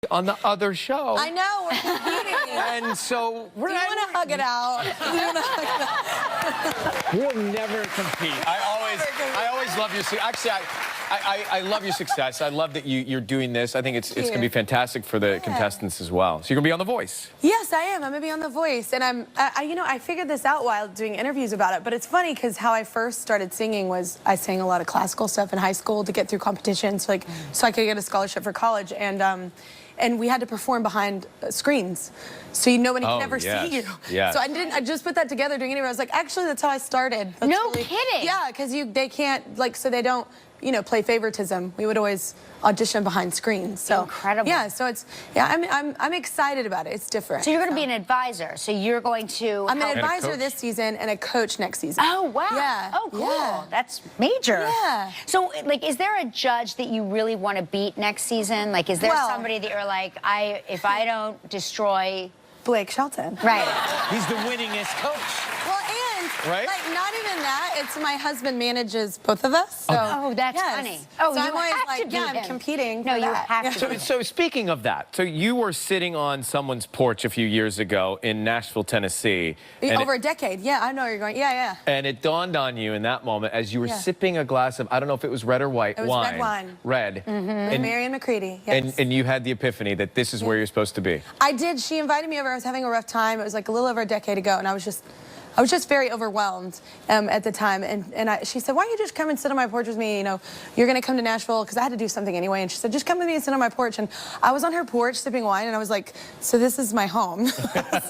on the other show. I know, we're competing. And so Do you want to hug it out? We'll never compete. I always love your actually I love your success. I love that you're doing this. I think it's going to be fantastic for the contestants as well. So you're going to be on The Voice. Yes, I am. I'm going to be on The Voice, and I figured this out while doing interviews about it. But it's funny because how I first started singing was I sang a lot of classical stuff in high school to get through competitions, so I could get a scholarship for college, and we had to perform behind screens, so nobody could ever see you. Yes. So I just put that together doing interviews. I was like, actually, that's how I started. That's no kidding. Yeah, because they can't so they don't play favoritism. We would always audition behind screens. So incredible. Yeah, so I'm excited about it. It's different. So you're going to be an advisor. So you're going to. I'm an advisor this season and a coach next season. Oh wow. Yeah. Oh cool. Yeah. That's major. Yeah. So is there a judge that you really want to beat next season? Is there somebody that you're like, if I don't destroy Blake Shelton. Right. He's the winningest coach. Well, and right? not even that. It's my husband manages both of us. So, oh, that's funny. Oh, so you I'm always have like, to beat him. I'm competing. No, for you that. have to. So speaking of that, so you were sitting on someone's porch a few years ago in Nashville, Tennessee. Over a decade. Yeah, I know where you're going. Yeah, yeah. And it dawned on you in that moment as you were sipping a glass of, I don't know if it was red or white wine. It was red wine. Red. And Marion McCready. Yes. And you had the epiphany that this is where you're supposed to be. I did. She invited me over. I was having a rough time. It was like a little over a decade ago, and I was just very overwhelmed at the time. And she said, why don't you just come and sit on my porch with me? You're going to come to Nashville, because I had to do something anyway. And she said, just come with me and sit on my porch. And I was on her porch sipping wine, and I was like, so this is my home.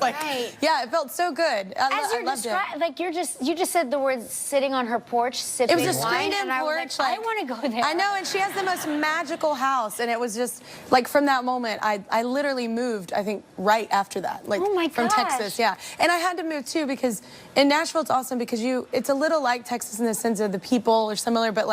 Right. Yeah, it felt so good. I loved it. You just said the word sitting on her porch, sipping wine. It was a screened-in porch. I want to go there. I know, and she has the most magical house. And it was just, from that moment, I literally moved, I think, right after that. Oh my from gosh. Texas, yeah. And I had to move, too, because in Nashville, it's awesome because it's a little like Texas in the sense of the people are similar, but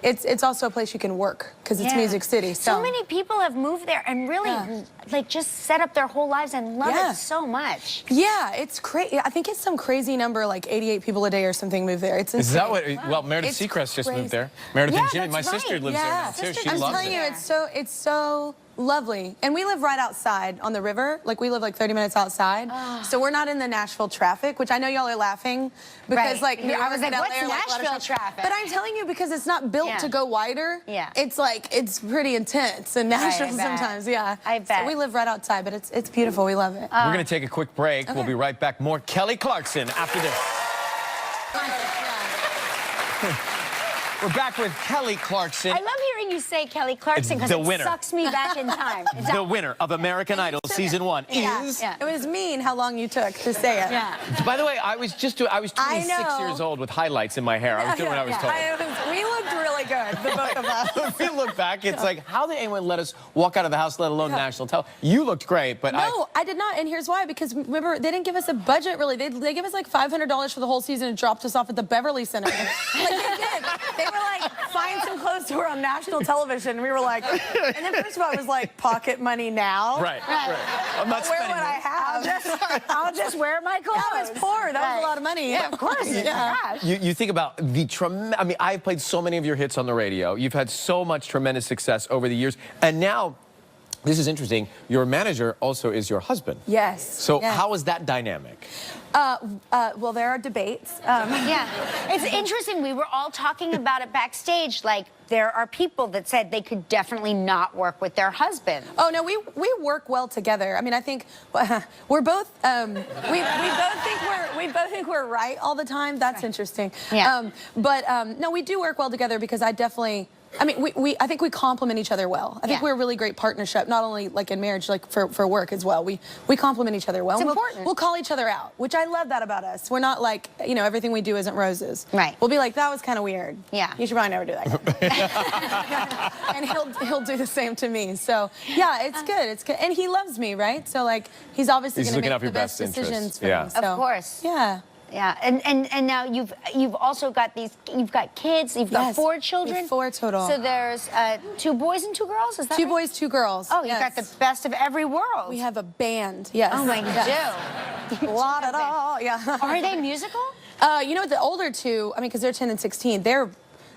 it's also a place you can work because it's Music City. So many people have moved there and really just set up their whole lives and love it so much. Yeah, it's crazy. I think it's some crazy number, like 88 people a day or something move there. It's insane. Is that what? Well, Meredith Seacrest just moved there. Meredith and Jimmy, my sister lives there now too. She I'm loves telling it. you, it's so lovely. And we live right outside on the river. We live 30 minutes outside. So we're not in the Nashville traffic, which I know y'all are laughing because I was like, what's LA Nashville traffic? But I'm telling you, because it's not built to go wider. Yeah. It's pretty intense in Nashville sometimes. Yeah. I bet. So we live right outside, but it's beautiful. We love it. We're going to take a quick break. We'll be right back. More Kelly Clarkson after this. We're back with Kelly Clarkson. I love hearing you say Kelly Clarkson because it sucks me back in time. The winner of American Idol Season 1 is... It was mean how long you took to say it. Yeah. By the way, I was 26 years old with highlights in my hair. I was doing what I was told. We looked really good, the both of us. If you look back, it's like, how did anyone let us walk out of the house, let alone national television? You looked great, but No, I did not, and here's why. Because remember, they didn't give us a budget, really. They gave us like $500 for the whole season and dropped us off at the Beverly Center. They did. They were like, find some clothes to wear on national television. And we were like, and then first of all, it was like pocket money now. Right. I'm not Where spending would I have? I'll just wear my clothes. I was poor. That was a lot of money. Yeah, of course. Yeah. You think about the tremendous... I mean, I've played so many of your hits on the radio. You've had so much tremendous success over the years. And now, this is interesting, your manager also is your husband. Yes. So how is that dynamic? Well, there are debates. Yeah. It's interesting. We were all talking about it backstage. There are people that said they could definitely not work with their husband. Oh no, we work well together. I mean, I think we're both we both think we're right all the time. That's interesting. Yeah. No, we do work well together because I definitely. I mean, I think we complement each other well. I think we're a really great partnership, not only in marriage, for work as well. We complement each other well. It's important. We'll call each other out, which I love that about us. We're not everything we do isn't roses. Right. We'll be like, that was kind of weird. Yeah. You should probably never do that. And he'll do the same to me. So yeah, it's good. It's good. And he loves me, right? So he's obviously going to make the best decisions for me. So, of course. Yeah. Yeah, and now you've also got you've got kids, you've got 4 children. We have 4 total. So there's 2 boys and 2 girls, is that 2 right? boys, 2 girls. Oh, you got the best of every world. We have a band, yes. Oh my God. La-da-da, yeah. Are they musical? The older 2, I mean, because they're 10 and 16, they're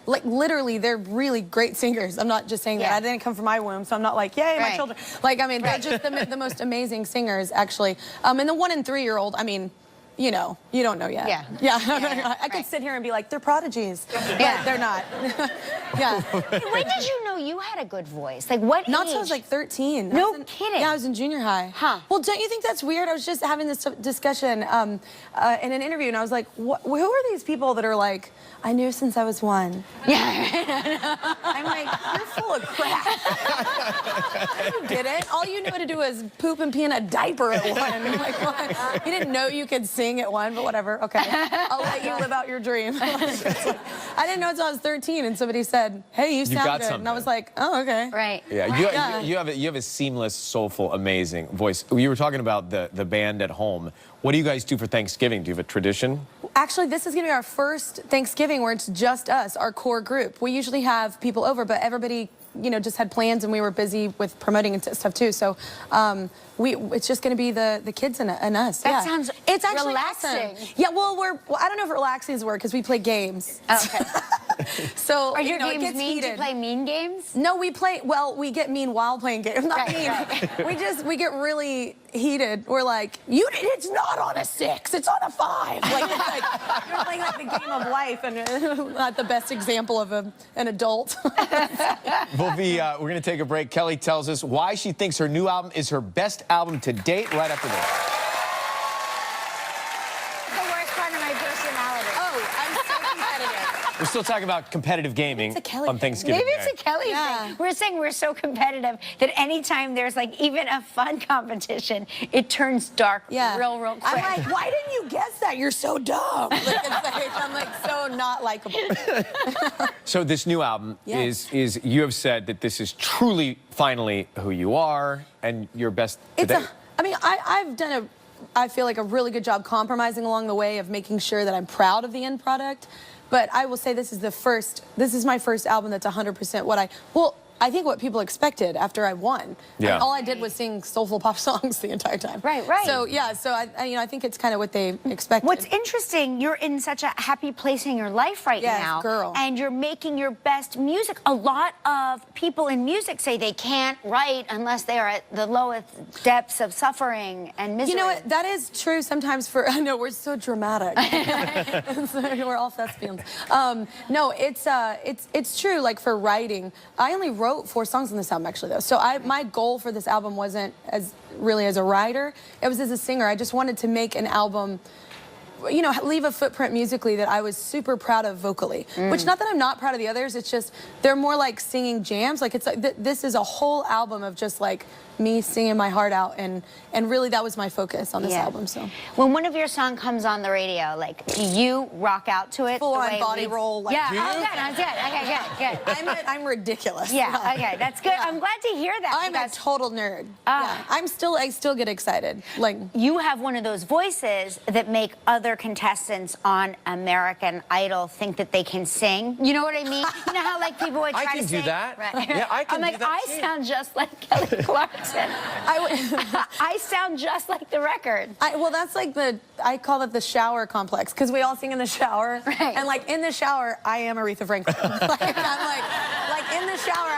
like literally, they're really great singers. I'm not just saying that. I didn't come from my womb, so I'm not like, yay, my children. Like, I mean, they're just the most amazing singers, actually. And the 1- and 3-year-old, I mean, you know, you don't know yet. I could sit here and be like, they're prodigies, but they're not. When did you know you had a good voice? Like, what Not age? till I was like 13. No kidding. Yeah, I was in junior high. Huh. Well, don't you think that's weird? I was just having this discussion in an interview, and I was like, who are these people that are like, I knew since I was 1? Yeah. I'm like, you're full of crap. You didn't. All you knew how to do was poop and pee in a diaper at 1. I'm like, what? You didn't know you could sing at 1, but whatever. Okay, I'll let you live out your dream. I didn't know until I was 13, and somebody said, hey, you sound good. And I was like, oh, okay. Right. Yeah, you have a seamless, soulful, amazing voice. You were talking about the band at home. What do you guys do for Thanksgiving? Do you have a tradition? Actually, this is going to be our first Thanksgiving where it's just us, our core group. We usually have people over, but everybody, you know, just had plans, and we were busy with promoting and stuff too. So it's just going to be the kids and us. That sounds it's actually relaxing. Awesome. Yeah, well, I don't know if relaxing is a word because we play games. Okay. So are your it games gets mean heated. to play mean games? No, we play. Well, we get mean while playing games. Not mean. We get really heated. We're like, it's not on a 6. It's on a 5. Like, it's like you're playing like the game of life, and not the best example of an adult. We're going to take a break. Kelly tells us why she thinks her new album is her best album to date right after this. The worst part of my personality. Oh, I'm so competitive. We're still talking about competitive gaming on Thanksgiving Maybe it's Day. a Kelly thing. We're saying we're so competitive that anytime there's like even a fun competition, it turns dark real quick. I'm like, why didn't you guess that? You're so dumb. I'm like so not likable. So this new album is you have said that this is truly, finally who you are and your best today. I mean, I've done I feel like a really good job compromising along the way of making sure that I'm proud of the end product. But I will say this is my first album that's 100% I think what people expected after I won. Yeah. And all I did was sing soulful pop songs the entire time. Right. So yeah, I think it's kind of what they expected. What's interesting, you're in such a happy place in your life right now. Girl. And you're making your best music. A lot of people in music say they can't write unless they are at the lowest depths of suffering and misery. You know what? That is true sometimes I know we're so dramatic. We're all thespians. No, it's true. Like for writing, I only wrote 4 songs on this album actually though. So my goal for this album wasn't as a writer. It was as a singer. I just wanted to make an album, you know, leave a footprint musically that I was super proud of vocally. Which, not that I'm not proud of the others, it's just they're more like singing jams. Like it's like this is a whole album of just like me singing my heart out, and really that was my focus on this album. So when one of your songs comes on the radio, like, do you rock out to it? Full on body roll. Like, yeah. Oh, good. Okay. I'm ridiculous. Yeah. Okay. That's good. I'm glad to hear that. I'm a total nerd. Yeah. I still get excited. Like, you have one of those voices that make other contestants on American Idol think that they can sing. You know what I mean? You know how like people would try to sing? I can do that. Right. Yeah, I can I'm like, do that I sound just like Kelly Clarkson. I sound just like the record. Well, that's like I call it the shower complex, because we all sing in the shower. Right. And like in the shower, I am Aretha Franklin. I'm like in the shower,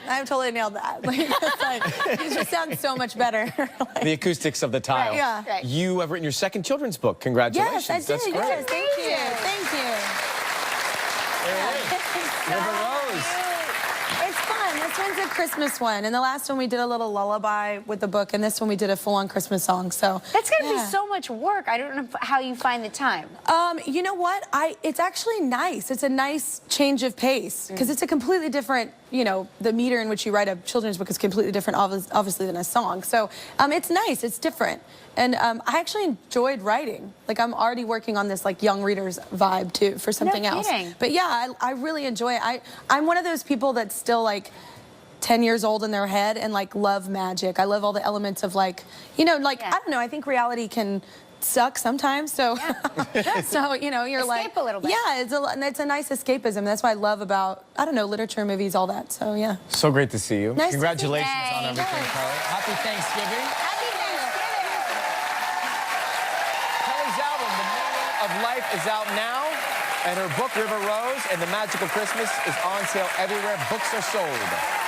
I've totally nailed that. It just sounds so much better. The acoustics of the tile. Right, yeah. Right. You have written your 2nd children's book. Congratulations. Yes, I did. That's great. Yes, thank you. Thank you. River Rose. It's fun. This one's a Christmas one, and the last one we did a little lullaby with the book, and this one we did a full-on Christmas song. So that's gonna be so much work. I don't know how you find the time. You know what? It's actually nice. It's a nice change of pace, because it's a completely different, you know, the meter in which you write a children's book is completely different, obviously, than a song. So it's nice. It's different. And I actually enjoyed writing. Like, I'm already working on this, like, young readers vibe, too, for something else. But, yeah, I really enjoy it. I'm one of those people that's still, like, 10 years old in their head and, like, love magic. I love all the elements of, like, you know, like, I don't know, I think reality can suck sometimes, so so you know, you're escape a little bit. Yeah, it's a nice escapism. That's what I love about, I don't know, literature, movies, all that. So yeah. So great to see you. Nice Congratulations to see you. on everything, Kelly. Happy Thanksgiving. Happy Thanksgiving. Kelly's album, The Meaning of Life, is out now. And her book, River Rose and the Magical Christmas, is on sale everywhere books are sold.